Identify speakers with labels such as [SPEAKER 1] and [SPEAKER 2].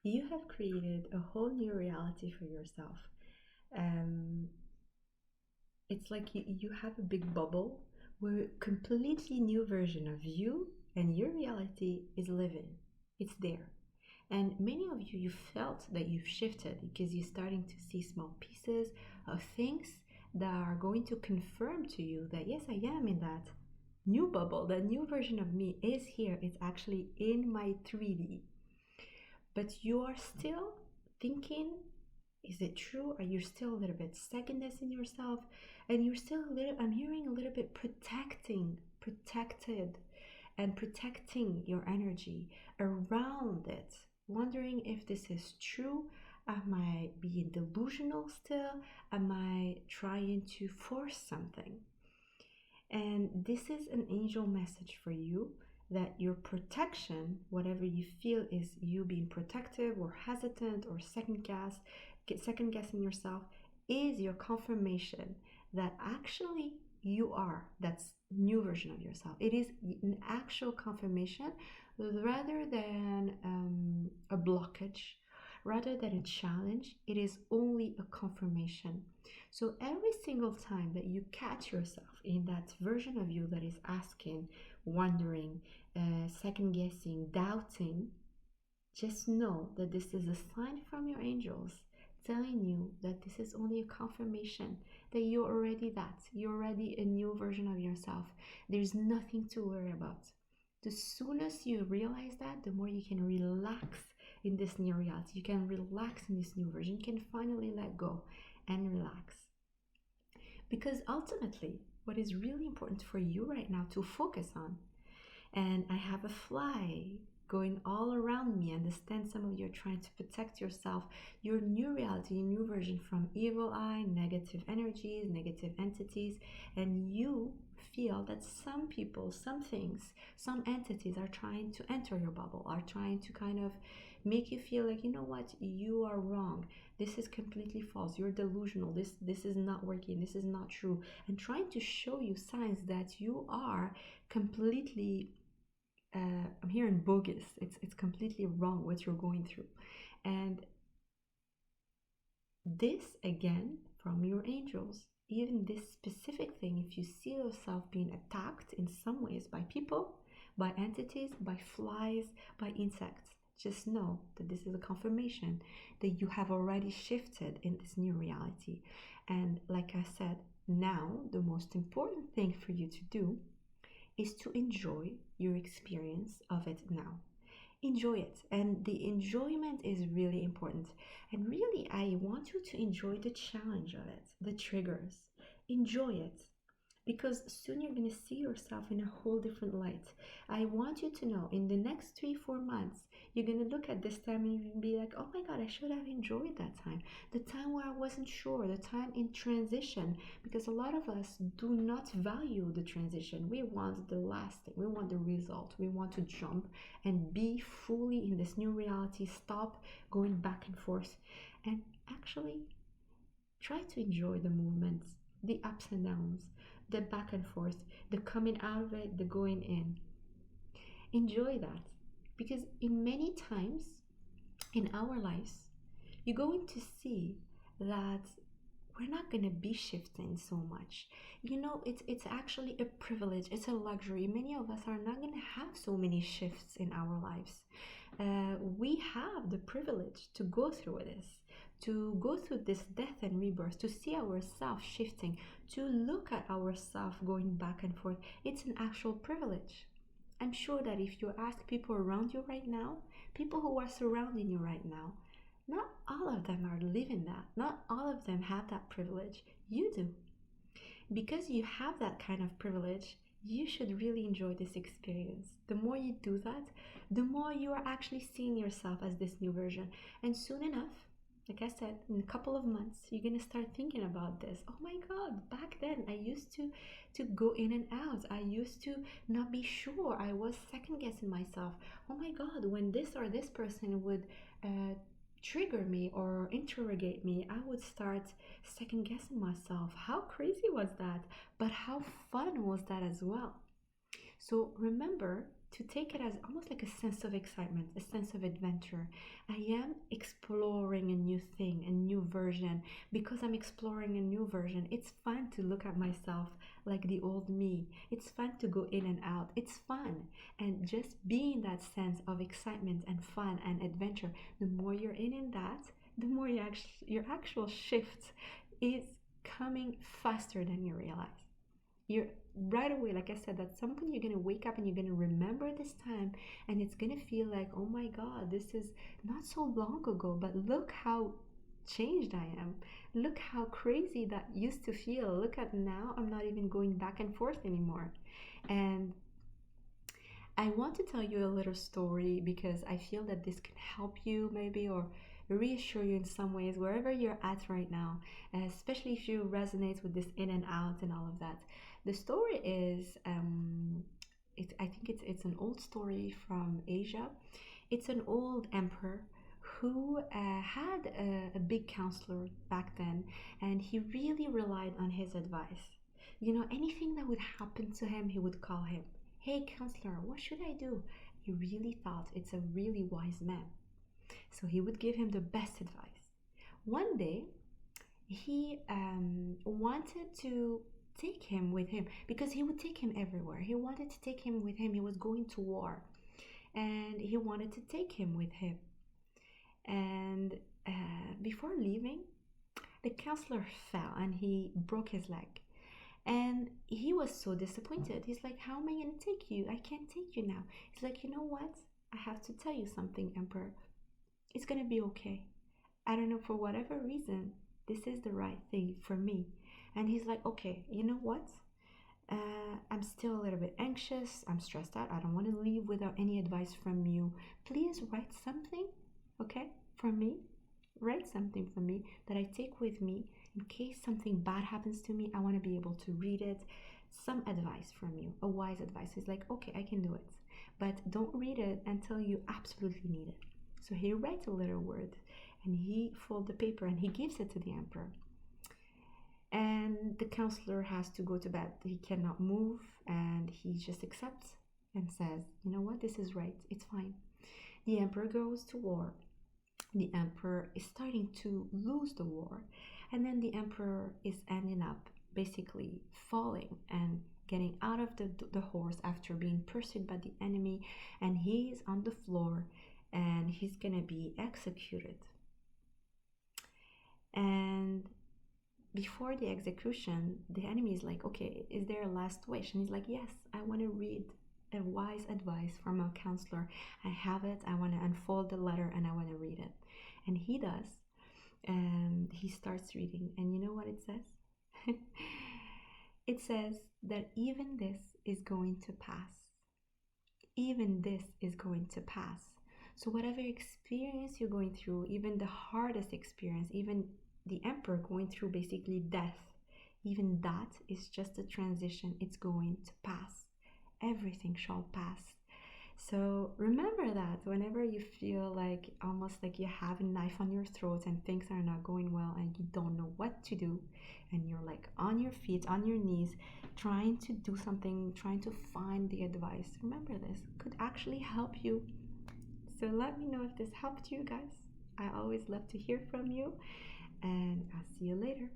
[SPEAKER 1] you have created a whole new reality for yourself. Um, it's like you have a big bubble where a completely new version of you and your reality is living. It's there. And many of you, you felt that you've shifted because you're starting to see small pieces of things that are going to confirm to you that yes, I am in that new bubble. That new version of me is here. It's actually in my 3D. But you are still thinking, is it true? Are you still a little bit second guessing yourself? And you're still a little, I'm hearing a little bit protected and protecting your energy around it, wondering if this is true. Am I being delusional still? Am I trying to force something? And this is an angel message for you that your protection, whatever you feel is you being protective or hesitant or second guessing yourself, is your confirmation that actually you are that new version of yourself. It is an actual confirmation rather than a blockage, rather than a challenge. It is only a confirmation. So every single time that you catch yourself in that version of you that is asking, wondering, second guessing, doubting, just know that this is a sign from your angels telling you that this is only a confirmation that you're already that. You're already a new version of yourself. There's nothing to worry about. The soonest you realize that, the more you can relax in this new reality. You can relax in this new version. You can finally let go and relax. Because ultimately, what is really important for you right now to focus on, and I have a fly going all around me. Understand, some of you are trying to protect yourself, your new reality, your new version from evil eye, negative energies, negative entities, and you feel that some people, some things, some entities are trying to enter your bubble, are trying to kind of make you feel like, you know what, you are wrong, this is completely false, you're delusional, this is not working, this is not true, and trying to show you signs that you are completely I'm hearing bogus. It's completely wrong what you're going through. And this again from your angels, even this specific thing, if you see yourself being attacked in some ways by people, by entities, by flies, by insects, just know that this is a confirmation that you have already shifted in this new reality. And like I said, now the most important thing for you to do is to enjoy your experience of it now. Enjoy it, and the enjoyment is really important. And really, I want you to enjoy the challenge of it, the triggers. Enjoy it, because soon you're going to see yourself in a whole different light. I want you to know in the next 3-4 months, you're going to look at this time and you're going to be like, oh my God, I should have enjoyed that time. The time where I wasn't sure, the time in transition, because a lot of us do not value the transition. We want the last thing, we want the result, we want to jump and be fully in this new reality, stop going back and forth, and actually try to enjoy the movements, the ups and downs, the back and forth, the coming out of it, the going in. Enjoy that, because in many times in our lives, you're going to see that we're not going to be shifting so much. You know, it's actually a privilege, it's a luxury. Many of us are not going to have so many shifts in our lives. We have the privilege to go through this, to go through this death and rebirth, to see ourselves shifting, to look at ourselves going back and forth. It's an actual privilege. I'm sure that if you ask people around you right now, people who are surrounding you right now, not all of them are living that. Not all of them have that privilege. You do. Because you have that kind of privilege, you should really enjoy this experience. The more you do that, the more you are actually seeing yourself as this new version. And soon enough, like I said, in a couple of months, you're gonna start thinking about this. Oh my God, back then I used to go in and out. I used to not be sure. I was second guessing myself. Oh my God, when this or this person would trigger me or interrogate me, I would start second guessing myself. How crazy was that? But how fun was that as well? So remember to take it as almost like a sense of excitement, a sense of adventure. I am exploring a new thing, a new version. Because I'm exploring a new version, it's fun to look at myself like the old me. It's fun to go in and out. It's fun. And just being that sense of excitement and fun and adventure, the more you're in that, the more your actual shift is coming faster than you realize. You're right away, like I said, at some point you're gonna wake up and you're gonna remember this time, and it's gonna feel like, oh my god, this is not so long ago, but look how changed I am. Look how crazy that used to feel. Look at now, I'm not even going back and forth anymore. And I want to tell you a little story because I feel that this can help you maybe, or reassure you in some ways wherever you're at right now, especially if you resonate with this in and out and all of that. The story is, I think it's an old story from Asia. It's an old emperor who had a big counselor back then, and he really relied on his advice. You know, anything that would happen to him, he would call him. Hey, counselor, what should I do? He really thought it's a really wise man. So he would give him the best advice. One day, he wanted to take him with him because he would take him everywhere. He wanted to take him with him. He was going to war and he wanted to take him with him. And before leaving, the counselor fell and he broke his leg. And he was so disappointed. He's like, how am I going to take you? I can't take you now. He's like, you know what? I have to tell you something, Emperor. It's going to be okay. I don't know, for whatever reason, this is the right thing for me. And he's like, okay, you know what? I'm still a little bit anxious. I'm stressed out. I don't want to leave without any advice from you. Please write something, okay, for me. Write something for me that I take with me in case something bad happens to me. I want to be able to read it. Some advice from you, a wise advice. He's like, okay, I can do it, but don't read it until you absolutely need it. So he writes a little word and he folds the paper and he gives it to the emperor. And the counselor has to go to bed. He cannot move and he just accepts and says, you know what, this is right, it's fine. The emperor goes to war. The emperor is starting to lose the war, and then the emperor is ending up basically falling and getting out of the horse after being pursued by the enemy, and he's on the floor and he's gonna be executed. And before the execution, the enemy is like, okay, is there a last wish? And he's like, yes, I want to read a wise advice from a counselor. I have it. I want to unfold the letter and I want to read it. And he does. And he starts reading. And you know what it says? It says that even this is going to pass. Even this is going to pass. So whatever experience you're going through, even the hardest experience, even the emperor going through basically death, even that is just a transition. It's going to pass. Everything shall pass. So remember that whenever you feel like almost like you have a knife on your throat and things are not going well and you don't know what to do, and you're like on your feet, on your knees, trying to do something, trying to find the advice, remember this could actually help you. So let me know if this helped you guys. I always love to hear from you, and I'll see you later.